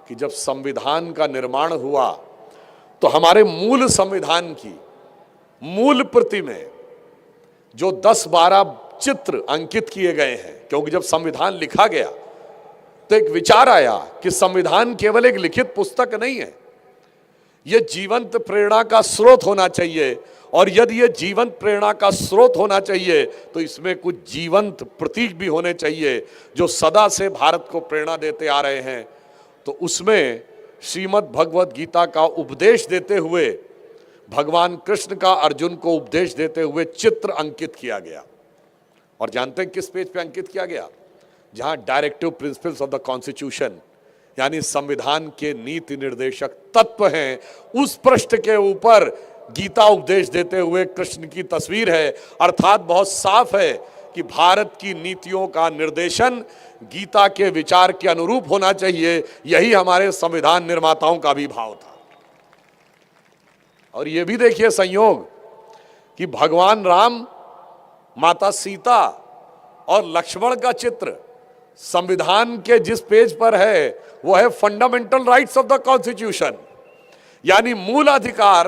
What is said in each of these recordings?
कि जब संविधान का निर्माण हुआ तो हमारे मूल संविधान की मूल प्रति में जो 10-12 चित्र अंकित किए गए हैं, क्योंकि जब संविधान लिखा गया तो एक विचार आया कि संविधान केवल एक लिखित पुस्तक नहीं है, यह जीवंत प्रेरणा का स्रोत होना चाहिए। और यदि यह जीवंत प्रेरणा का स्रोत होना चाहिए तो इसमें कुछ जीवंत प्रतीक भी होने चाहिए जो सदा से भारत को प्रेरणा देते आ रहे हैं। तो उसमें श्रीमद् भगवद गीता का उपदेश देते हुए, भगवान कृष्ण का अर्जुन को उपदेश देते हुए चित्र अंकित किया गया। और जानते हैं किस पेज पे अंकित किया गया? जहां directive principles of the constitution यानी संविधान के नीति निर्देशक तत्व हैं, उस पृष्ठ के ऊपर गीता उपदेश देते हुए कृष्ण की तस्वीर है। अर्थात बहुत साफ है कि भारत की नीतियों का निर्देशन गीता के विचार के अनुरूप होना चाहिए। यही हमारे संविधान निर्माताओं का भी भाव था। और यह भी देखिए संयोग कि भगवान राम, माता सीता और लक्ष्मण का चित्र संविधान के जिस पेज पर है वो है fundamental rights of the constitution, यानी मूल अधिकार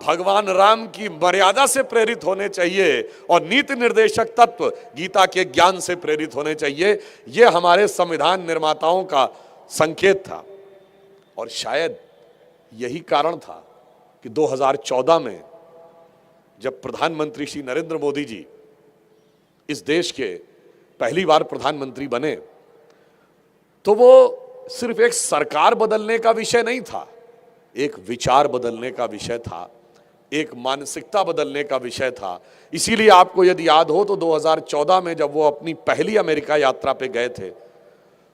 भगवान राम की मर्यादा से प्रेरित होने चाहिए और नीति निर्देशक तत्व गीता के ज्ञान से प्रेरित होने चाहिए। यह हमारे संविधान निर्माताओं का संकेत था। और शायद यही कारण था कि 2014 में जब प्रधानमंत्री श्री नरेंद्र मोदी जी इस देश के पहली बार प्रधानमंत्री बने तो वो सिर्फ एक सरकार बदलने का विषय नहीं था, एक विचार बदलने का विषय था, एक मानसिकता बदलने का विषय था। इसीलिए आपको यदि याद हो तो 2014 में जब वो अपनी पहली अमेरिका यात्रा पे गए थे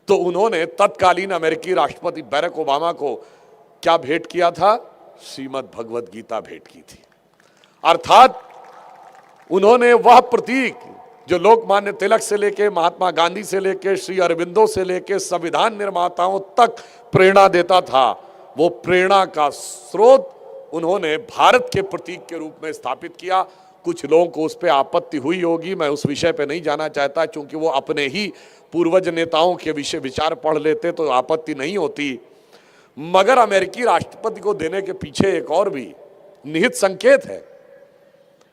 तो उन्होंने तत्कालीन अमेरिकी राष्ट्रपति बैरक ओबामा को क्या भेंट किया था? श्रीमद् भगवद गीता भेंट की थी। अर्थात उन्होंने वह प्रतीक जो लोकमान्य तिलक से लेके, महात्मा गांधी से लेके, श्री अरविंदो से लेके संविधान निर्माताओं तक प्रेरणा देता था, वो प्रेरणा का स्रोत उन्होंने भारत के प्रतीक के रूप में स्थापित किया। कुछ लोगों को उस पर आपत्ति हुई होगी, मैं उस विषय पे नहीं जाना चाहता, क्योंकि वो अपने ही पूर्वज नेताओं के विचार पढ़ लेते तो आपत्ति नहीं होती। मगर अमेरिकी राष्ट्रपति को देने के पीछे एक और भी निहित संकेत है,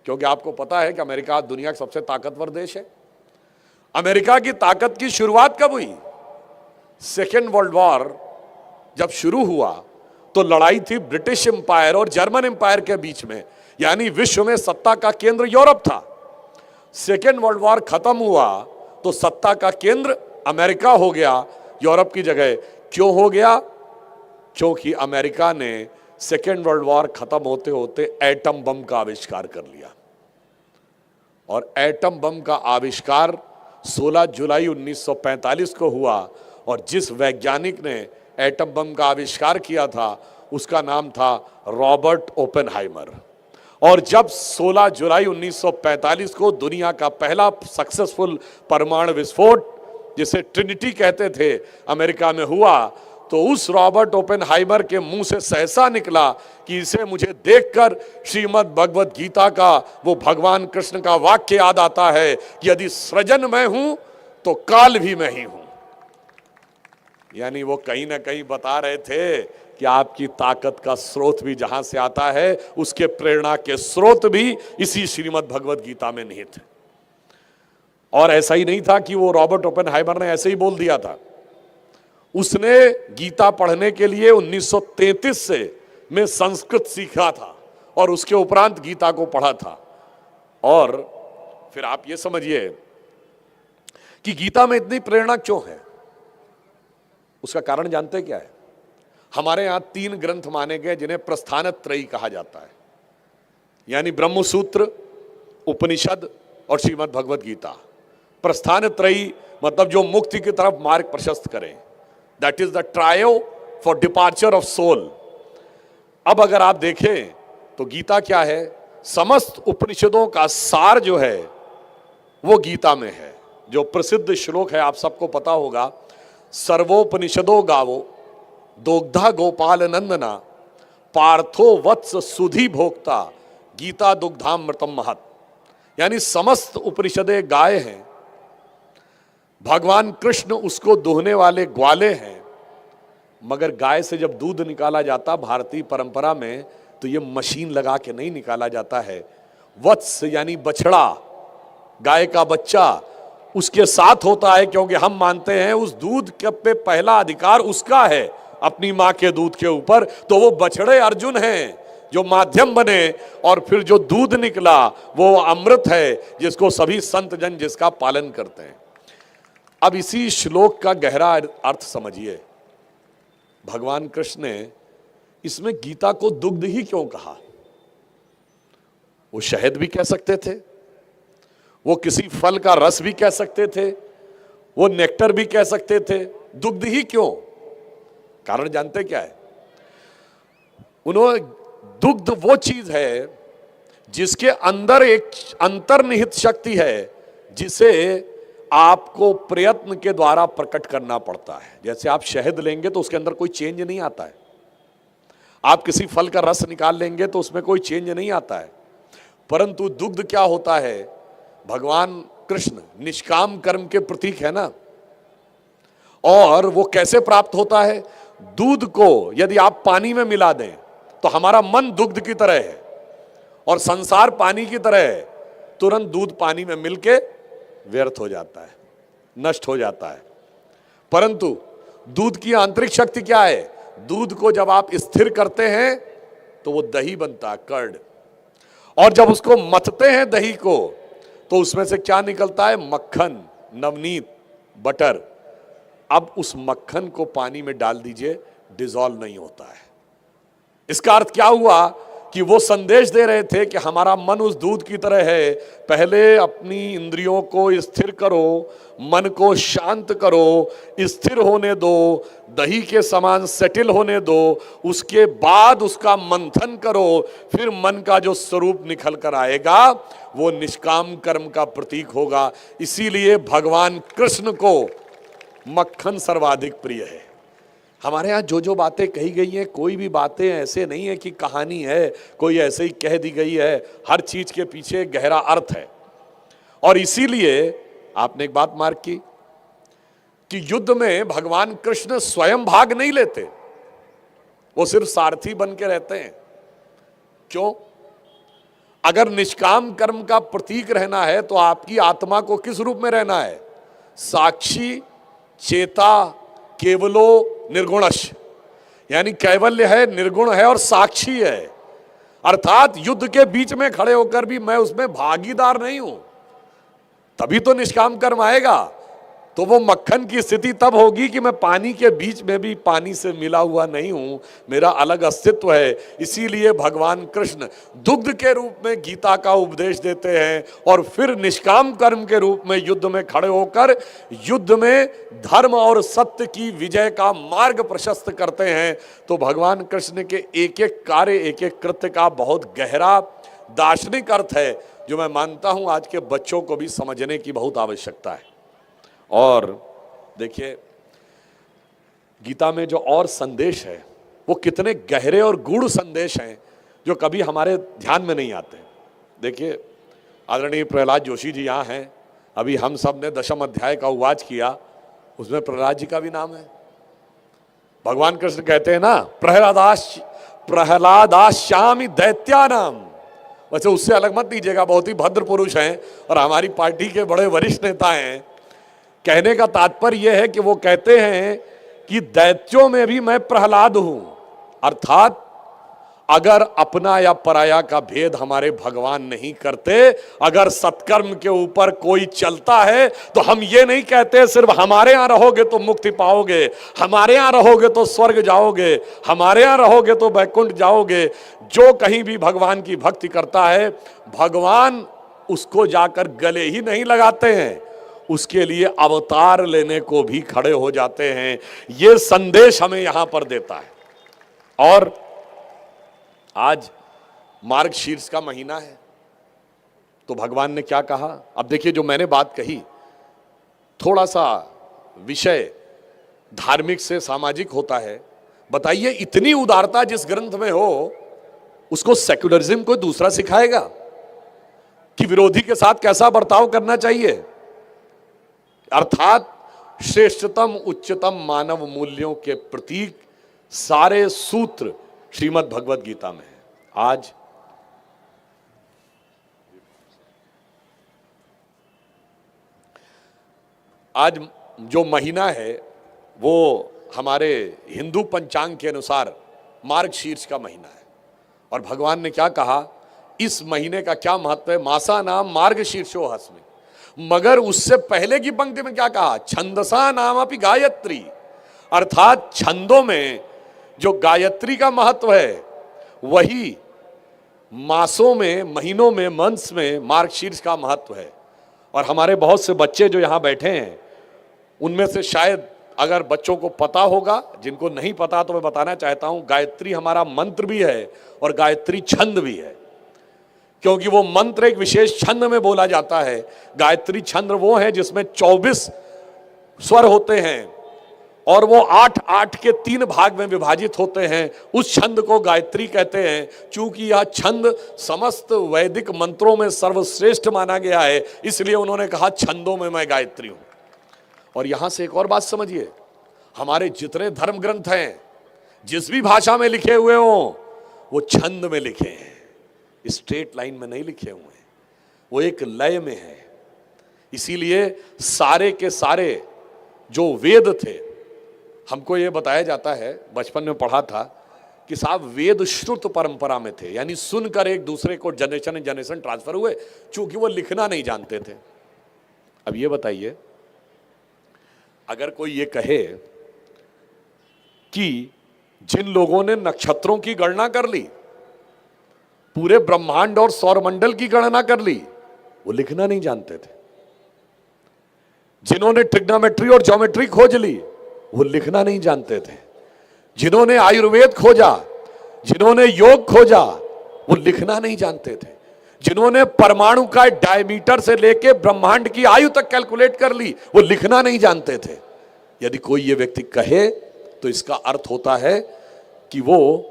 क्योंकि आपको पता है कि अमेरिका दुनिया का सबसे ताकतवर देश है। अमेरिका की ताकत की शुरुआत कब हुई? सेकेंड वर्ल्ड वॉर जब शुरू हुआ तो लड़ाई थी ब्रिटिश एम्पायर और जर्मन एम्पायर के बीच में, यानी विश्व में सत्ता का केंद्र यूरोप था। सेकेंड वर्ल्ड वॉर खत्म हुआ तो सत्ता का केंद्र अमेरिका हो गया यूरोप की जगह। क्यों हो गया? क्योंकि अमेरिका ने सेकेंड वर्ल्ड वॉर खत्म होते होते एटम बम का आविष्कार कर लिया। और एटम बम का आविष्कार 16 जुलाई 1945 को हुआ और जिस वैज्ञानिक ने एटम बम का आविष्कार किया था उसका नाम था रॉबर्ट ओपेनहाइमर। और जब 16 जुलाई 1945 को दुनिया का पहला सक्सेसफुल परमाणु विस्फोट, जिसे ट्रिनिटी कहते थे, अमेरिका में हुआ, तो उस रॉबर्ट ओपेनहाइमर के मुंह से सहसा निकला कि इसे मुझे देखकर श्रीमद् भगवद गीता का वो भगवान कृष्ण का वाक्य याद आता है कि यदि सृजन मैं हूं तो काल भी मैं ही हूं। यानी वो कहीं ना कहीं बता रहे थे कि आपकी ताकत का स्रोत भी जहां से आता है उसके प्रेरणा के स्रोत भी इसी श्रीमद् भगवद गीता में निहित है। और ऐसा ही नहीं था कि वो रॉबर्ट ओपेनहाइमर ने ऐसे ही बोल दिया था। उसने गीता पढ़ने के लिए 1933 से में संस्कृत सीखा था और उसके उपरांत गीता को पढ़ा था। और फिर आप ये समझिए कि गीता में इतनी प्रेरणा क्यों है। उसका कारण जानते क्या है? हमारे यहां 3 ग्रंथ माने गए जिन्हें प्रस्थानत्रयी कहा जाता है, यानी ब्रह्मसूत्र, उपनिषद और श्रीमद् भगवद गीता। प्रस्थानत्रयी मतलब जो मुक्ति की तरफ मार्ग प्रशस्त करें, that is the trio for departure of soul. अब अगर आप देखें तो गीता क्या है? समस्त उपनिषदों का सार जो है वो गीता में है। जो प्रसिद्ध श्लोक है आप सबको पता होगा, सर्वोपनिषदो गावो दोग्धा गोपाल नंदना पार्थो वत्स सुधी भोक्ता गीता दुग्धामृतम महत। यानी समस्त उपनिषदें गाय हैं, भगवान कृष्ण उसको दुहने वाले ग्वाले हैं, मगर गाय से जब दूध निकाला जाता भारतीय परंपरा में, तो ये मशीन लगा के नहीं निकाला जाता है। वत्स यानी बछड़ा, गाय का बच्चा उसके साथ होता है, क्योंकि हम मानते हैं उस दूध के पे पहला अधिकार उसका है अपनी मां के दूध के ऊपर। तो वो बछड़े अर्जुन हैं जो माध्यम बने, और फिर जो दूध निकला वो अमृत है जिसको सभी संत जन जिसका पालन करते हैं। अब इसी श्लोक का गहरा अर्थ समझिए। भगवान कृष्ण ने इसमें गीता को दुग्ध ही क्यों कहा? वो शहद भी कह सकते थे, वो किसी फल का रस भी कह सकते थे, वो नेक्टर भी कह सकते थे, दुग्ध ही क्यों? कारण जानते क्या है? उन्होंने दुग्ध वो चीज है जिसके अंदर एक अंतर्निहित शक्ति है जिसे आपको प्रयत्न के द्वारा प्रकट करना पड़ता है। जैसे आप शहद लेंगे तो उसके अंदर कोई चेंज नहीं आता है, आप किसी फल का रस निकाल लेंगे तो उसमें कोई चेंज नहीं आता है। परंतु दुग्ध क्या होता है? भगवान कृष्ण निष्काम कर्म के प्रतीक है ना। और वो कैसे प्राप्त होता है? दूध को यदि आप पानी में मिला दें तो हमारा मन दुग्ध की तरह है और संसार पानी की तरह है, तुरंत दूध पानी में मिलके व्यर्थ हो जाता है, नष्ट हो जाता है। परंतु दूध की आंतरिक शक्ति क्या है? दूध को जब आप स्थिर करते हैं तो वो दही बनता है, कर्ड। और जब उसको मथते हैं दही को तो उसमें से क्या निकलता है? मक्खन, नवनीत, बटर। अब उस मक्खन को पानी में डाल दीजिए, डिसॉल्व नहीं होता है। इसका अर्थ क्या हुआ कि वो संदेश दे रहे थे कि हमारा मन उस दूध की तरह है, पहले अपनी इंद्रियों को स्थिर करो, मन को शांत करो, स्थिर होने दो, दही के समान सेटल होने दो, उसके बाद उसका मंथन करो, फिर मन का जो स्वरूप निकल कर आएगा वो निष्काम कर्म का प्रतीक होगा। इसीलिए भगवान कृष्ण को मक्खन सर्वाधिक प्रिय है। हमारे यहाँ जो जो बातें कही गई हैं, कोई भी बातें ऐसे नहीं है कि कहानी है, कोई ऐसे ही कह दी गई है, हर चीज के पीछे गहरा अर्थ है। और इसीलिए आपने एक बात मार्क की कि युद्ध में भगवान कृष्ण स्वयं भाग नहीं लेते, वो सिर्फ सारथी बन के रहते हैं। क्यों? अगर निष्काम कर्म का प्रतीक रहना है तो आपकी आत्मा को किस रूप में रहना है? साक्षी, चेता, केवलो निर्गुणश, यानी कैवल्य है, निर्गुण है और साक्षी है। अर्थात युद्ध के बीच में खड़े होकर भी मैं उसमें भागीदार नहीं हूं, तभी तो निष्काम कर्म आएगा। तो वो मक्खन की स्थिति तब होगी कि मैं पानी के बीच में भी पानी से मिला हुआ नहीं हूं, मेरा अलग अस्तित्व है। इसीलिए भगवान कृष्ण दुग्ध के रूप में गीता का उपदेश देते हैं और फिर निष्काम कर्म के रूप में युद्ध में खड़े होकर युद्ध में धर्म और सत्य की विजय का मार्ग प्रशस्त करते हैं। तो भगवान कृष्ण के एक एक कार्य, एक एक कृत्य का बहुत गहरा दार्शनिक अर्थ है, जो मैं मानता हूं आज के बच्चों को भी समझने की बहुत आवश्यकता है। और देखिए, गीता में जो और संदेश है वो कितने गहरे और गूढ़ संदेश हैं जो कभी हमारे ध्यान में नहीं आते। देखिए, आदरणीय प्रहलाद जोशी जी यहाँ हैं, अभी हम सब ने 10वें अध्याय का उवाच किया, उसमें प्रहलाद जी का भी नाम है। भगवान कृष्ण कहते हैं ना, प्रहलादाश्यामि दैत्यानाम। वैसे उससे अलग मत लीजिएगा, बहुत ही भद्र पुरुष हैं और हमारी पार्टी के बड़े वरिष्ठ नेता हैं। कहने का तात्पर्य यह है कि वो कहते हैं कि दैत्यों में भी मैं प्रहलाद हूं। अर्थात अगर अपना या पराया का भेद हमारे भगवान नहीं करते, अगर सत्कर्म के ऊपर कोई चलता है तो हम ये नहीं कहते सिर्फ हमारे यहां रहोगे तो मुक्ति पाओगे, हमारे यहां रहोगे तो स्वर्ग जाओगे, हमारे यहां रहोगे तो वैकुंठ जाओगे। जो कहीं भी भगवान की भक्ति करता है, भगवान उसको जाकर गले ही नहीं लगाते हैं, उसके लिए अवतार लेने को भी खड़े हो जाते हैं। यह संदेश हमें यहां पर देता है। और आज मार्गशीर्ष का महीना है, तो भगवान ने क्या कहा? अब देखिए, जो मैंने बात कही, थोड़ा सा विषय धार्मिक से सामाजिक होता है। बताइए, इतनी उदारता जिस ग्रंथ में हो, उसको सेक्युलरिज्म को दूसरा सिखाएगा कि विरोधी के साथ कैसा बर्ताव करना चाहिए। अर्थात श्रेष्ठतम उच्चतम मानव मूल्यों के प्रतीक सारे सूत्र श्रीमद् भगवत गीता में है। आज जो महीना है वो हमारे हिंदू पंचांग के अनुसार मार्गशीर्ष का महीना है। और भगवान ने क्या कहा, इस महीने का क्या महत्व है, मासा नाम मार्गशीर्षो हस्मि। मगर उससे पहले की पंक्ति में क्या कहा, छंदसा नाम अपि गायत्री, अर्थात छंदों में जो गायत्री का महत्व है वही मासों में, महीनों में, मंथ्स में मार्गशीर्ष का महत्व है। और हमारे बहुत से बच्चे जो यहां बैठे हैं उनमें से शायद अगर बच्चों को पता होगा, जिनको नहीं पता तो मैं बताना चाहता हूं, गायत्री हमारा मंत्र भी है और गायत्री छंद भी है। क्योंकि वो मंत्र एक विशेष छंद में बोला जाता है। गायत्री छंद वो है जिसमें 24 स्वर होते हैं और वो 8-8 के 3 भाग में विभाजित होते हैं। उस छंद को गायत्री कहते हैं। चूंकि यह छंद समस्त वैदिक मंत्रों में सर्वश्रेष्ठ माना गया है, इसलिए उन्होंने कहा छंदों में मैं गायत्री हूं। और यहां से एक और बात समझिए, हमारे जितने धर्म ग्रंथ हैं जिस भी भाषा में लिखे हुए हों वो छंद में लिखे हैं, स्ट्रेट लाइन में नहीं लिखे हुए हैं, वो एक लय में है। इसीलिए सारे के सारे जो वेद थे, हमको ये बताया जाता है, बचपन में पढ़ा था कि साहब वेद श्रुत परंपरा में थे, यानी सुनकर एक दूसरे को जनरेशन जनरेशन ट्रांसफर हुए, चूंकि वो लिखना नहीं जानते थे। अब ये बताइए, अगर कोई ये कहे कि जिन लोगों ने नक्षत्रों की गणना कर ली, पूरे ब्रह्मांड और सौरमंडल की गणना कर ली, वो लिखना नहीं जानते थे। जिन्होंने ट्रिग्नोमेट्री और ज्योमेट्री खोज ली, वो लिखना नहीं जानते थे। जिन्होंने आयुर्वेद खोजा, जिन्होंने योग खोजा, वो लिखना नहीं जानते थे। जिन्होंने परमाणु का डायमीटर से लेके ब्रह्मांड की आयु तक कैलकुलेट कर ली, वो लिखना नहीं जानते थे। यदि कोई ये व्यक्ति कहे तो इसका अर्थ होता है कि वो,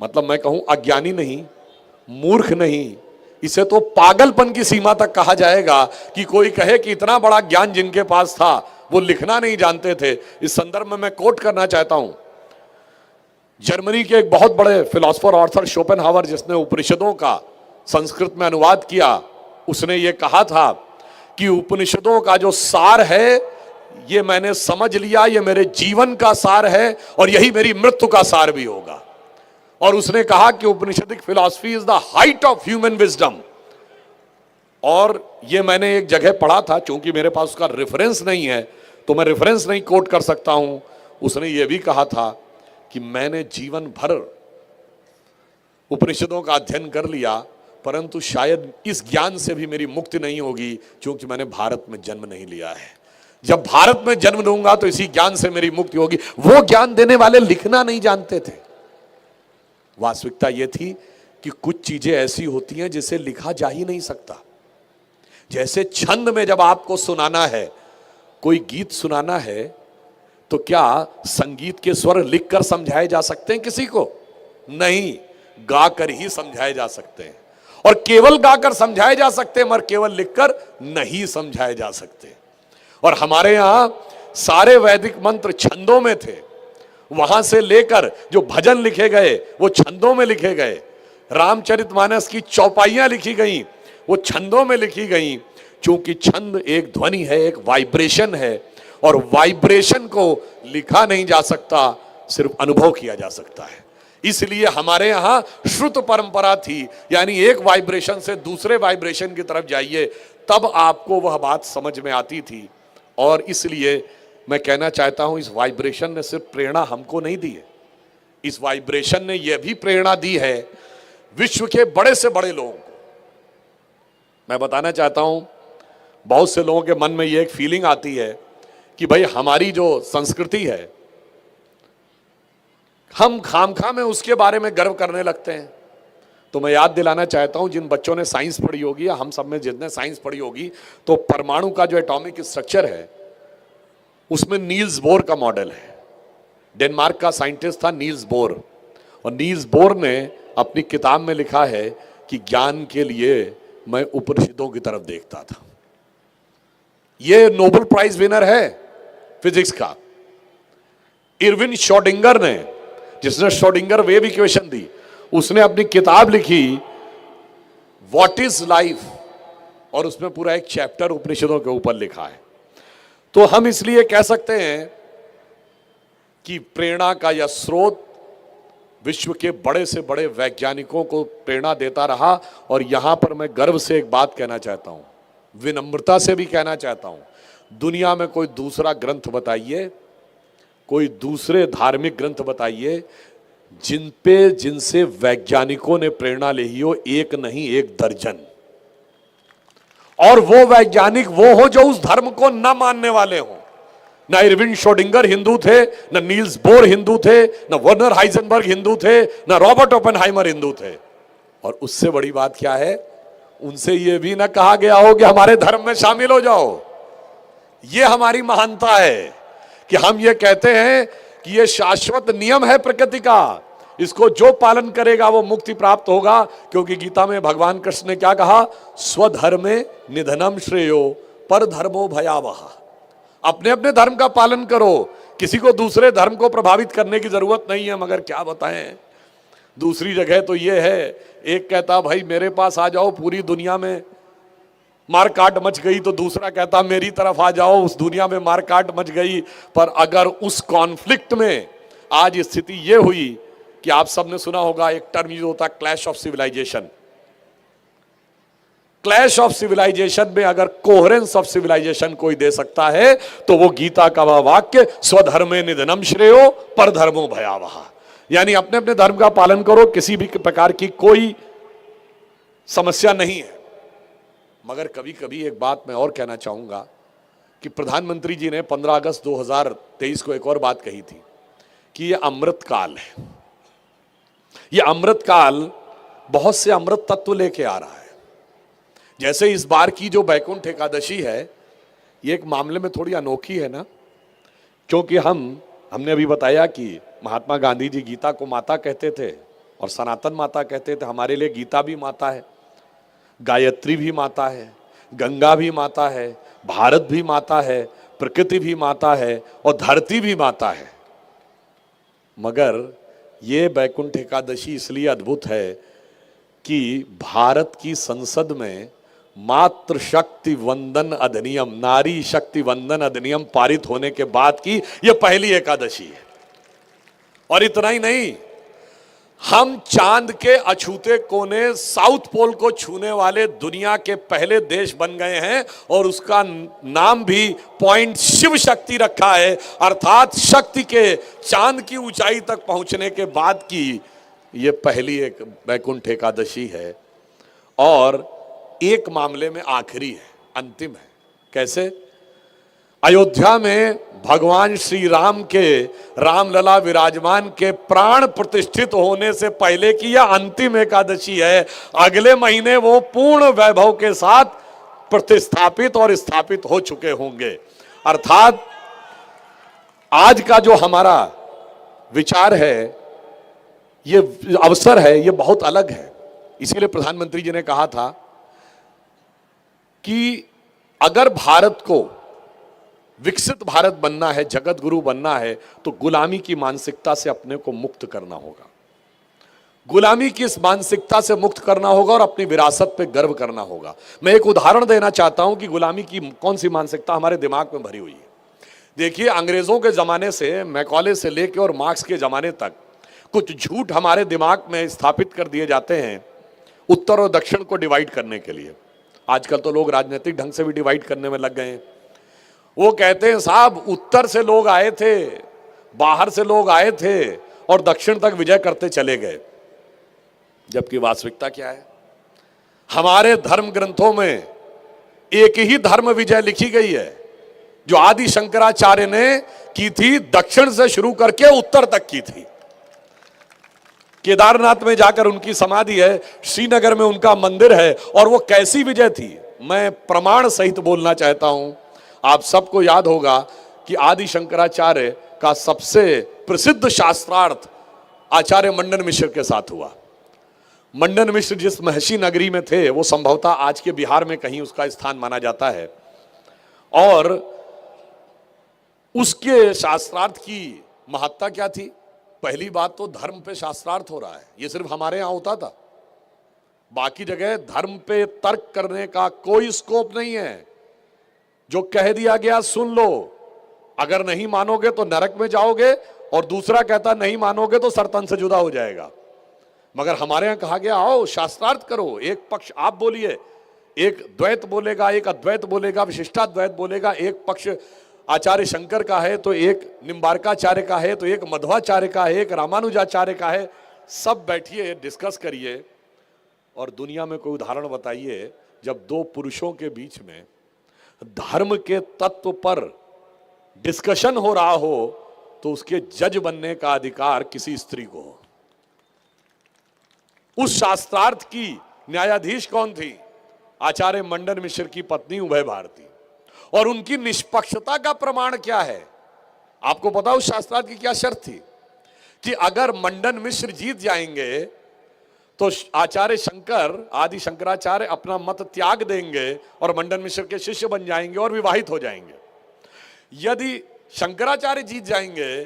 मतलब मैं कहूं अज्ञानी नहीं, मूर्ख नहीं, इसे तो पागलपन की सीमा तक कहा जाएगा कि कोई कहे कि इतना बड़ा ज्ञान जिनके पास था वो लिखना नहीं जानते थे। इस संदर्भ में मैं कोट करना चाहता हूं जर्मनी के एक बहुत बड़े फिलोसोफर ऑर्थर शोपेनहावर, जिसने उपनिषदों का संस्कृत में अनुवाद किया, उसने ये कहा था कि उपनिषदों का जो सार है ये मैंने समझ लिया, ये मेरे जीवन का सार है और यही मेरी मृत्यु का सार भी होगा। और उसने कहा कि Upanishadic philosophy is the height of human wisdom. और ये मैंने एक जगह पढ़ा था, चूंकि मेरे पास उसका रेफरेंस नहीं है तो मैं रेफरेंस नहीं कोट कर सकता हूं। उसने ये भी कहा था कि मैंने जीवन भर उपनिषदों का अध्ययन कर लिया, परंतु शायद इस ज्ञान से भी मेरी मुक्ति नहीं होगी, क्योंकि मैंने भारत में जन्म नहीं लिया है। जब भारत में जन्म लूंगा तो इसी ज्ञान से मेरी मुक्ति होगी। वो ज्ञान देने वाले लिखना नहीं जानते थे। वास्तविकता यह थी कि कुछ चीजें ऐसी होती हैं जिसे लिखा जा ही नहीं सकता। जैसे छंद में जब आपको सुनाना है, कोई गीत सुनाना है, तो क्या संगीत के स्वर लिखकर समझाए जा सकते हैं किसी को? नहीं, गाकर ही समझाए जा सकते हैं। और केवल गाकर समझाए जा सकते हैं, मगर केवल लिखकर नहीं समझाए जा सकते। और हमारे यहां सारे वैदिक मंत्र छंदों में थे। वहां से लेकर जो भजन लिखे गए वो छंदों में लिखे गए। रामचरितमानस की चौपाइयां लिखी गई, वो छंदों में लिखी गई। क्योंकि छंद एक ध्वनि है, एक वाइब्रेशन है, और वाइब्रेशन को लिखा नहीं जा सकता, सिर्फ अनुभव किया जा सकता है। इसलिए हमारे यहां श्रुत परंपरा थी, यानी एक वाइब्रेशन से दूसरे वाइब्रेशन की तरफ जाइए, तब आपको वह बात समझ में आती थी। और इसलिए मैं कहना चाहता हूं, इस वाइब्रेशन ने सिर्फ प्रेरणा हमको नहीं दी है, इस वाइब्रेशन ने यह भी प्रेरणा दी है विश्व के बड़े से बड़े लोगों को। मैं बताना चाहता हूं, बहुत से लोगों के मन में यह एक फीलिंग आती है कि भाई हमारी जो संस्कृति है, हम खामखा में उसके बारे में गर्व करने लगते हैं। तो मैं याद दिलाना चाहता हूं, जिन बच्चों ने साइंस पढ़ी होगी या हम सब में जितने साइंस पढ़ी होगी, तो परमाणु का जो एटॉमिक स्ट्रक्चर है उसमें नील्स बोर का मॉडल है। डेनमार्क का साइंटिस्ट था नील्स बोर, और नील्स बोर ने अपनी किताब में लिखा है कि ज्ञान के लिए मैं उपनिषदों की तरफ देखता था। यह नोबेल प्राइज विनर है फिजिक्स का। इरविन श्रोडिंगर ने, जिसने श्रोडिंगर वेव इक्वेशन दी, उसने अपनी किताब लिखी व्हाट इज लाइफ, और उसमें पूरा एक चैप्टर उपनिषदों के ऊपर लिखा है। तो हम इसलिए कह सकते हैं कि प्रेरणा का यह स्रोत विश्व के बड़े से बड़े वैज्ञानिकों को प्रेरणा देता रहा। और यहां पर मैं गर्व से एक बात कहना चाहता हूं, विनम्रता से भी कहना चाहता हूं, दुनिया में कोई दूसरा ग्रंथ बताइए, कोई दूसरे धार्मिक ग्रंथ बताइए जिनसे वैज्ञानिकों ने प्रेरणा ली हो, एक नहीं एक दर्जन। और वो वैज्ञानिक वो हो जो उस धर्म को न मानने वाले हो। न इरविन श्रोडिंगर हिंदू थे, न नील्स बोर हिंदू थे, न वर्नर हाइजेनबर्ग हिंदू थे, न रॉबर्ट ओपेनहाइमर हिंदू थे। और उससे बड़ी बात क्या है, उनसे यह भी न कहा गया हो कि हमारे धर्म में शामिल हो जाओ। यह हमारी महानता है कि हम ये कहते हैं कि यह शाश्वत नियम है प्रकृति का, इसको जो पालन करेगा वो मुक्ति प्राप्त होगा। क्योंकि गीता में भगवान कृष्ण ने क्या कहा, स्वधर्मे निधनम श्रेयो पर धर्मो भयावह। अपने अपने धर्म का पालन करो, किसी को दूसरे धर्म को प्रभावित करने की जरूरत नहीं है। मगर क्या बताएं, दूसरी जगह तो ये है, एक कहता भाई मेरे पास आ जाओ, पूरी दुनिया में मारकाट मच गई, तो दूसरा कहता मेरी तरफ आ जाओ, उस दुनिया में मारकाट मच गई। पर अगर उस कॉन्फ्लिक्ट में आज स्थिति ये हुई कि आप सबने सुना होगा एक टर्म यूज होता है clash of civilisation. Clash of civilisation में अगर कोहेरेंस ऑफ सिविलाइजेशन कोई दे सकता है तो वो गीता का वह वाक्य स्वधर्मे निधनम श्रेयो पर धर्मो भयावह, यानी अपने अपने धर्म का पालन करो, किसी भी प्रकार की कोई समस्या नहीं है। मगर कभी कभी एक बात मैं और कहना चाहूंगा कि प्रधानमंत्री जी ने 15 अगस्त 2023 को एक और बात कही थी कि यह अमृत काल है। यह अमृत काल बहुत से अमृत तत्व लेके आ रहा है। जैसे इस बार की जो बैकुंठ एकादशी है, ये एक मामले में थोड़ी अनोखी है ना, क्योंकि हमने अभी बताया कि महात्मा गांधी जी गीता को माता कहते थे और सनातन माता कहते थे। हमारे लिए गीता भी माता है, गायत्री भी माता है, गंगा भी माता है, भारत भी माता है, प्रकृति भी माता है और धरती भी माता है। मगर ये बैकुंठ एकादशी इसलिए अद्भुत है कि भारत की संसद में मातृ शक्ति वंदन अधिनियम, नारी शक्ति वंदन अधिनियम पारित होने के बाद की यह पहली एकादशी है। और इतना ही नहीं, हम चांद के अछूते कोने साउथ पोल को छूने वाले दुनिया के पहले देश बन गए हैं और उसका नाम भी पॉइंट शिव शक्ति रखा है, अर्थात शक्ति के चांद की ऊंचाई तक पहुंचने के बाद की ये पहली एक बैकुंठ एकादशी है। और एक मामले में आखिरी है, अंतिम है। कैसे? अयोध्या में भगवान श्री राम के रामलला विराजमान के प्राण प्रतिष्ठित होने से पहले की यह अंतिम एकादशी है। अगले महीने वो पूर्ण वैभव के साथ प्रतिस्थापित और स्थापित हो चुके होंगे। अर्थात आज का जो हमारा विचार है, ये अवसर है, ये बहुत अलग है। इसीलिए प्रधानमंत्री जी ने कहा था कि अगर भारत को विकसित भारत बनना है, जगत गुरु बनना है, तो गुलामी की मानसिकता से अपने को मुक्त करना होगा। गुलामी की इस मानसिकता से मुक्त करना होगा और अपनी विरासत पे गर्व करना होगा। मैं एक उदाहरण देना चाहता हूं कि गुलामी की कौन सी मानसिकता हमारे दिमाग में भरी हुई है। देखिए, अंग्रेजों के जमाने से, मैकॉले से लेकर और मार्क्स के जमाने तक कुछ झूठ हमारे दिमाग में स्थापित कर दिए जाते हैं उत्तर और दक्षिण को डिवाइड करने के लिए। आजकल तो लोग राजनीतिक ढंग से भी डिवाइड करने में लग गए हैं। वो कहते हैं साहब उत्तर से लोग आए थे, बाहर से लोग आए थे और दक्षिण तक विजय करते चले गए। जबकि वास्तविकता क्या है? हमारे धर्म ग्रंथों में एक ही धर्म विजय लिखी गई है जो आदि शंकराचार्य ने की थी, दक्षिण से शुरू करके उत्तर तक की थी। केदारनाथ में जाकर उनकी समाधि है, श्रीनगर में उनका मंदिर है, और वो कैसी विजय थी मैं प्रमाण सहित बोलना चाहता हूं। आप सबको याद होगा कि आदि शंकराचार्य का सबसे प्रसिद्ध शास्त्रार्थ आचार्य मंडन मिश्र के साथ हुआ। मंडन मिश्र जिस महर्षि नगरी में थे वो संभवतः आज के बिहार में कहीं उसका स्थान माना जाता है, और उसके शास्त्रार्थ की महत्ता क्या थी? पहली बात तो धर्म पे शास्त्रार्थ हो रहा है, ये सिर्फ हमारे यहां होता था, बाकी जगह धर्म पे तर्क करने का कोई स्कोप नहीं है। जो कह दिया गया सुन लो, अगर नहीं मानोगे तो नरक में जाओगे, और दूसरा कहता नहीं मानोगे तो सरतन से जुदा हो जाएगा। मगर हमारे यहां कहा गया आओ शास्त्रार्थ करो, एक पक्ष आप बोलिए, एक द्वैत बोलेगा, एक अद्वैत बोलेगा, विशिष्टाद्वैत बोलेगा, एक पक्ष आचार्य शंकर का है तो एक निम्बारकाचार्य का है तो एक मध्वाचार्य का है, एक रामानुजाचार्य का है। सब बैठिए, डिस्कस करिए, और दुनिया में कोई उदाहरण बताइए जब दो पुरुषों के बीच में धर्म के तत्व पर डिस्कशन हो रहा हो तो उसके जज बनने का अधिकार किसी स्त्री को हो। उस शास्त्रार्थ की न्यायाधीश कौन थी? आचार्य मंडन मिश्र की पत्नी उभय भारती। और उनकी निष्पक्षता का प्रमाण क्या है? आपको पता उस शास्त्रार्थ की क्या शर्त थी? कि अगर मंडन मिश्र जीत जाएंगे तो आचार्य शंकर आदि शंकराचार्य अपना मत त्याग देंगे और मंडन मिश्र के शिष्य बन जाएंगे और विवाहित हो जाएंगे। यदि शंकराचार्य जीत जाएंगे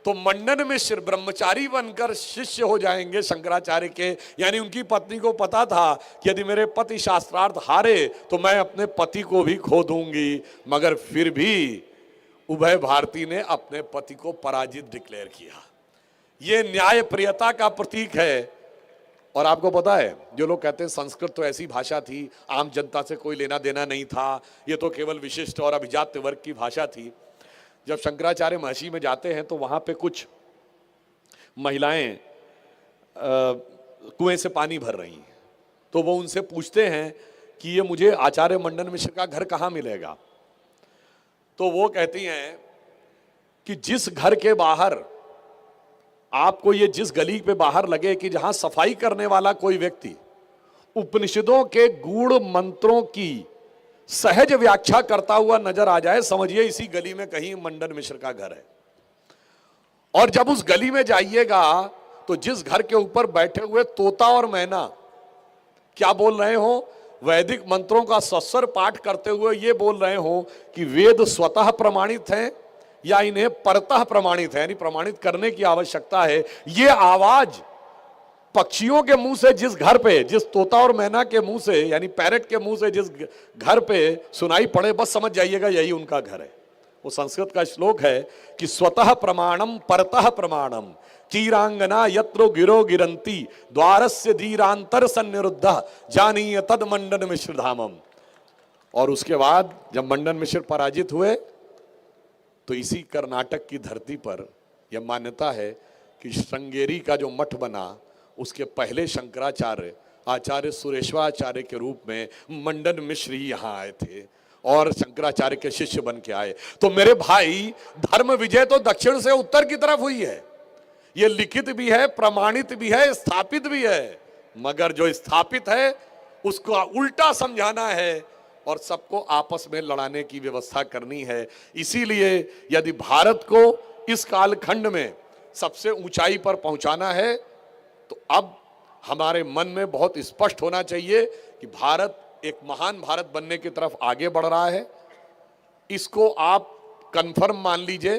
तो मंडन मिश्र ब्रह्मचारी बनकर शिष्य हो जाएंगे शंकराचार्य के। यानी उनकी पत्नी को पता था कि यदि मेरे पति शास्त्रार्थ हारे तो मैं अपने पति को भी खो दूंगी, मगर फिर भी उभय भारती ने अपने पति को पराजित डिक्लेयर किया। यह न्याय प्रियता का प्रतीक है। और आपको पता है, जो लोग कहते हैं संस्कृत तो ऐसी भाषा थी, आम जनता से कोई लेना देना नहीं था, ये तो केवल विशिष्ट और अभिजात वर्ग की भाषा थी। जब शंकराचार्य महर्षि में जाते हैं तो वहां पे कुछ महिलाएं कुएं से पानी भर रही हैं, तो वो उनसे पूछते हैं कि ये मुझे आचार्य मंडन मिश्र का घर कहाँ मिलेगा? तो वो कहती हैं कि जिस घर के बाहर आपको, ये जिस गली पे बाहर लगे कि जहां सफाई करने वाला कोई व्यक्ति उपनिषदों के गूढ़ मंत्रों की सहज व्याख्या करता हुआ नजर आ जाए, समझिए इसी गली में कहीं मंडन मिश्र का घर है। और जब उस गली में जाइएगा तो जिस घर के ऊपर बैठे हुए तोता और मैना क्या बोल रहे हो? वैदिक मंत्रों का सस्वर पाठ करते हुए ये बोल रहे हो कि वेद स्वतः प्रमाणित हैं या इन्हें परतः प्रमाणित है, यानी प्रमाणित करने की आवश्यकता है। ये आवाज पक्षियों के मुंह से जिस घर पे, जिस तोता और मैना के मुंह से, यानी पैरट के मुंह से जिस घर पे सुनाई पड़े, बस समझ जाइएगा यही उनका घर है। वो संस्कृत का श्लोक है कि स्वतः प्रमाणम परतः प्रमाणम चीरांगना यत्रो गिरो गिरंती द्वारस्य धीरांतर सन्निरुद्ध जानीय तद मंडन मिश्र धामम। और उसके बाद जब मंडन मिश्र पराजित हुए तो इसी कर्नाटक की धरती पर यह मान्यता है कि श्रृंगेरी का जो मठ बना उसके पहले शंकराचार्य आचार्य सुरेश्वराचार्य के रूप में मंडन मिश्र ही यहाँ आए थे और शंकराचार्य के शिष्य बन के आए। तो मेरे भाई, धर्म विजय तो दक्षिण से उत्तर की तरफ हुई है। यह लिखित भी है, प्रमाणित भी है, स्थापित भी है। मगर जो स्थापित है उसको उल्टा समझाना है और सबको आपस में लड़ाने की व्यवस्था करनी है। इसीलिए यदि भारत को इस कालखंड में सबसे ऊंचाई पर पहुंचाना है तो अब हमारे मन में बहुत स्पष्ट होना चाहिए कि भारत एक महान भारत बनने की तरफ आगे बढ़ रहा है। इसको आप कंफर्म मान लीजिए।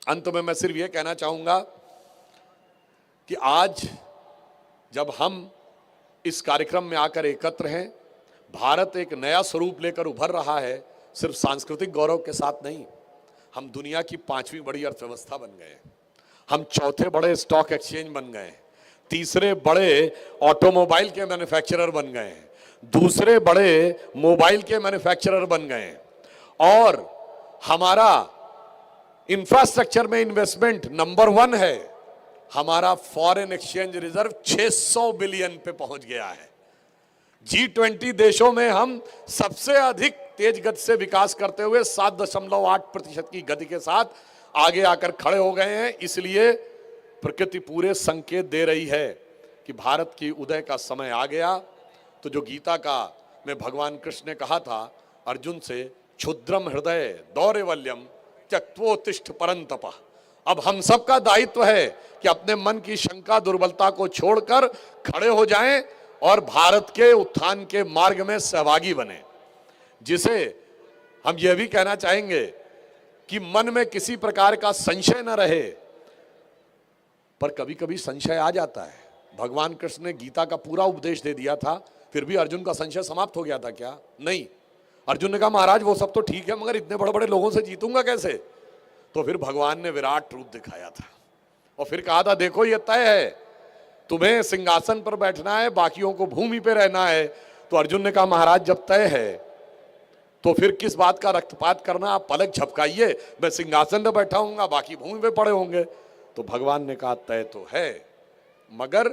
अंत में मैं सिर्फ यह कहना चाहूंगा कि आज जब हम इस कार्यक्रम में आकर एकत्र हैं, भारत एक नया स्वरूप लेकर उभर रहा है। सिर्फ सांस्कृतिक गौरव के साथ नहीं, हम दुनिया की 5वीं बड़ी अर्थव्यवस्था बन गए, हम चौथे बड़े स्टॉक एक्सचेंज बन गए, तीसरे बड़े ऑटोमोबाइल के मैन्युफैक्चरर बन गए, दूसरे बड़े मोबाइल के मैन्युफैक्चरर बन गए, और हमारा इंफ्रास्ट्रक्चर में इन्वेस्टमेंट नंबर 1 है। हमारा फॉरेन एक्सचेंज रिजर्व 600 बिलियन पे पहुंच गया है। G20 देशों में हम सबसे अधिक तेज गति से विकास करते हुए 7.8% की गति के साथ आगे आकर खड़े हो गए हैं। इसलिए प्रकृति पूरे संकेत दे रही है कि भारत की उदय का समय आ गया। तो जो गीता का में भगवान कृष्ण ने कहा था अर्जुन से, क्षुद्रम हृदय दौर्यवल्यम त्यक्त्वोत्तिष्ठ परंतप। अब हम सबका दायित्व है कि अपने मन की शंका दुर्बलता को छोड़कर खड़े हो जाएं और भारत के उत्थान के मार्ग में सहभागी बने। जिसे हम यह भी कहना चाहेंगे कि मन में किसी प्रकार का संशय न रहे। पर कभी कभी संशय आ जाता है। भगवान कृष्ण ने गीता का पूरा उपदेश दे दिया था, फिर भी अर्जुन का संशय समाप्त हो गया था क्या? नहीं। अर्जुन ने कहा महाराज वो सब तो ठीक है, मगर इतने बड़े बड़े लोगों से जीतूंगा कैसे? तो फिर भगवान ने विराट रूप दिखाया था और फिर कहा था देखो ये तय है, तुम्हें सिंहासन पर बैठना है, बाकियों को भूमि पे रहना है। तो अर्जुन ने कहा महाराज जब तय है तो फिर किस बात का रक्तपात करना, आप पलक झपकाइए, मैं सिंहासन पे बैठा हूंगा, बाकी भूमि पे पड़े होंगे। तो भगवान ने कहा तय तो है, मगर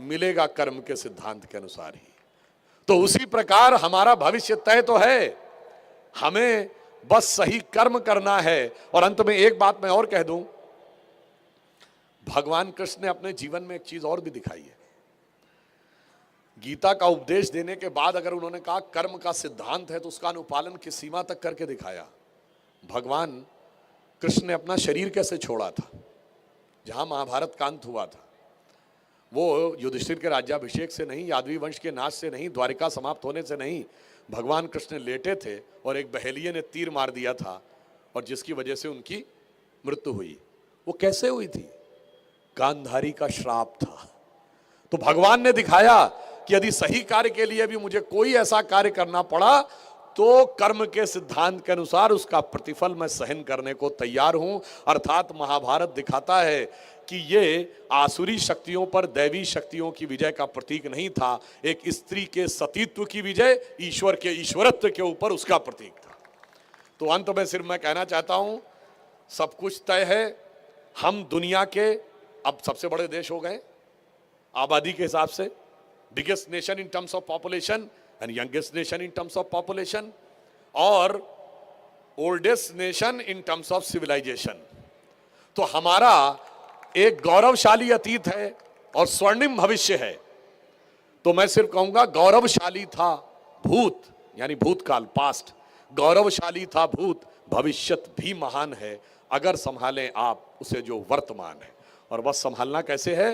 मिलेगा कर्म के सिद्धांत के अनुसार ही। तो उसी प्रकार हमारा भविष्य तय तो है, हमें बस सही कर्म करना है। और अंत में एक बात मैं और कह दूं, भगवान कृष्ण ने अपने जीवन में एक चीज और भी दिखाई है। गीता का उपदेश देने के बाद अगर उन्होंने कहा कर्म का सिद्धांत है, तो उसका अनुपालन किस सीमा तक करके दिखाया। भगवान कृष्ण ने अपना शरीर कैसे छोड़ा था, जहां महाभारत का अंत हुआ था, वो युधिष्ठिर के राज्याभिषेक से नहीं, यादवी वंश के नाश से नहीं, द्वारिका समाप्त होने से नहीं। भगवान कृष्ण लेटे थे और एक बहेलिये ने तीर मार दिया था और जिसकी वजह से उनकी मृत्यु हुई। वो कैसे हुई थी? गांधारी का श्राप था। तो भगवान ने दिखाया कि यदि सही कार्य के लिए भी मुझे कोई ऐसा कार्य करना पड़ा तो कर्म के सिद्धांत के अनुसार उसका प्रतिफल मैं सहन करने को तैयार हूं। अर्थात महाभारत दिखाता है कि ये आसुरी शक्तियों पर दैवी शक्तियों की विजय का प्रतीक नहीं था, एक स्त्री के सतीत्व की विजय ईश्वर के ईश्वरत्व के ऊपर उसका प्रतीक था। तो अंत में सिर्फ मैं कहना चाहता हूं, सब कुछ तय है। हम दुनिया के अब सबसे बड़े देश हो गए आबादी के हिसाब से, biggest nation in terms of population and youngest nation in terms of population, और oldest nation in terms of civilisation. तो हमारा एक गौरवशाली अतीत है और स्वर्णिम भविष्य है। तो मैं सिर्फ कहूंगा गौरवशाली था भूत, यानी भूतकाल, पास्ट, गौरवशाली था भूत, भविष्यत भी महान है अगर संभालें आप उसे जो वर्तमान है। और बस संभालना कैसे है,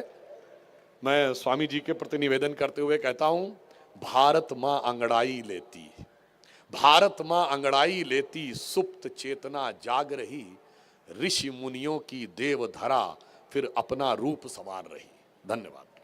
मैं स्वामी जी के प्रति निवेदन करते हुए कहता हूं, भारत मां अंगड़ाई लेती, भारत मां अंगड़ाई लेती, सुप्त चेतना जाग रही, ऋषि मुनियों की देव धरा फिर अपना रूप संवार रही। धन्यवाद।